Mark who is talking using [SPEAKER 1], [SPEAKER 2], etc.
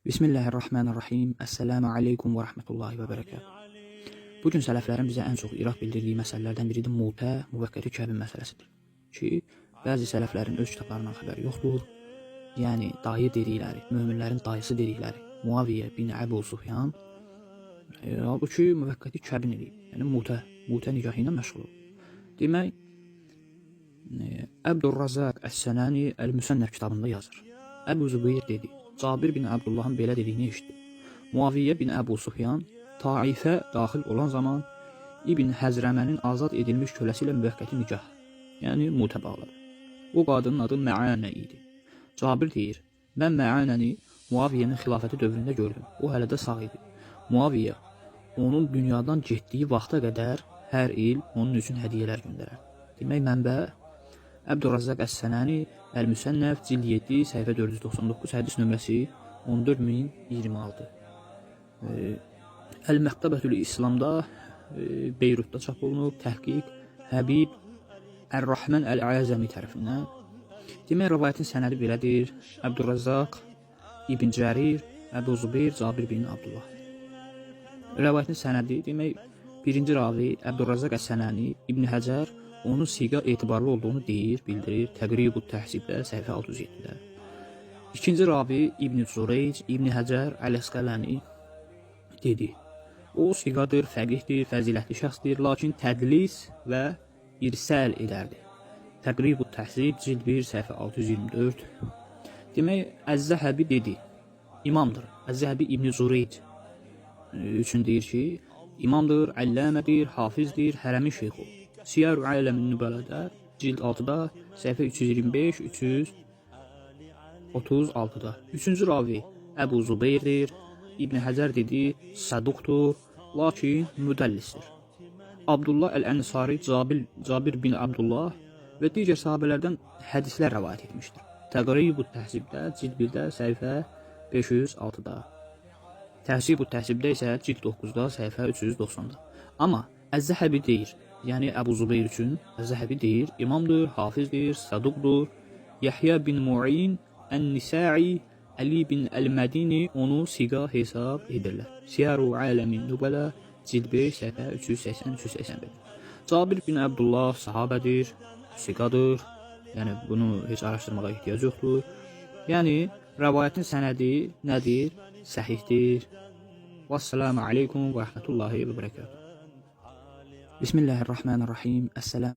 [SPEAKER 1] Bismillahirrahmanirrahim. Esselamu aleykum və rəhmətullahi və bərəkətuhu. Bugün sələflərin bizə ən çox irad bildirdiyi məsələlərdən biri də müvəqqəti kəbin məsələsidir. Ki, bəzi sələflərin öz kitablarından xəbəri yoxdur. Yəni, dayı dedikləri, möminlərin dayısı dedikləri Muaviyyə bin Əbu Sufyan halbuki müvəqqəti kəbin edib. Yəni, mutə nikahı ilə məşğul olub. Demək, Əbdurrazaq Əs-Sənani Əl-Müsənnəf kitabında yazır. Əbu Zübeyir dedi, Cabir bin Abdullahın belə dediyini eşitdi. Muaviyyə bin Əbu Sufyan Taifə daxil olan zaman İbn Həzrəmənin azad edilmiş köləsi ilə müvəqqəti nikah, yəni mutə bağladı. O qadının adı Mə'anə idi. Cabir deyir, mən Mə'anəni Muaviyyənin xilafəti dövründə gördüm. O hələ də sağ idi. Muaviyyə onun dünyadan getdiyi vaxta qədər hər il onun üçün hədiyyələr göndərər. Demək, mənbə Əbdurrazaq Əs-Sənani Əl-Müsənnəf cild 7 səhifə 499 hədis nömrəsi 14026. Əl-Məktəbətül İslamda Beyrutda çap olunub, təhqiq Həbib Ər-Rahman Əl-Əzəmi tərəfindən. Demək, rəvayətin sənədi belədir. Əbdurrazaq İbn Cərir, Əbu Zübeyir, Cabir bin Abdullah. Rəvayətin sənədi demək, birinci ravi Əbdurrazaq Əs-Sənani İbn Həcər onun siqa etibarlı olduğunu deyir, bildirir. Təqribut Təhsibdə səhifə 607-də. İkinci ravi İbn Zureyc, İbn Həcər Əl-Əsqələni dedi. O siqadır, fəqihdir, fəzilətli şəxsdir, lakin tədlis və irsəl edərdi. Təqribut Təhsib cild 1 səhifə 624. Demək, Əz-Zəhəbi dedi, imamdır. Əz-Zəhəbi İbn Zureyc üçün deyir ki, imamdır, əlləmədir, hafizdir, hərəmin şeyxu. Siyar-ı Aləmin Nübələdə cild 6-da səhifə 325-336-da. Üçüncü ravi Əbu Zübeyirdir. İbn Həcər dedi, saduqdur, lakin müdəllisdir. Abdullah Əl-Ənsari Cabir bin Abdullah və digər sahabələrdən hədislər rəvayət etmişdir. Təqribut Təhsibdə cild 1-də səhifə 506-da. Təhsibut Təhsibdə isə cild 9-da səhifə 390-da. Amma Əz-Zəhəbi deyir, yəni Əbu Zübeyir üçün Əz-Zəhəbi deyir, imamdır, hafizdir, saduqdur. Yahya bin Mu'in Ən-Nisai, Əli bin Əl-Mədini onu siqa hesab edirlər. Siyar-ı Aləmin Nübələ cild 5 səhifə 380-381. Cabir bin Abdullah sahabədir, siqadır. Yəni bunu heç araşdırmağa ehtiyac yoxdur. Yəni rəvayətin sənədi nədir? Səhihdir. Vəssalamu aleykum və rəhmətullahi və bərəkətuhu. Bismillahirrahmanirrahim. Əssalam.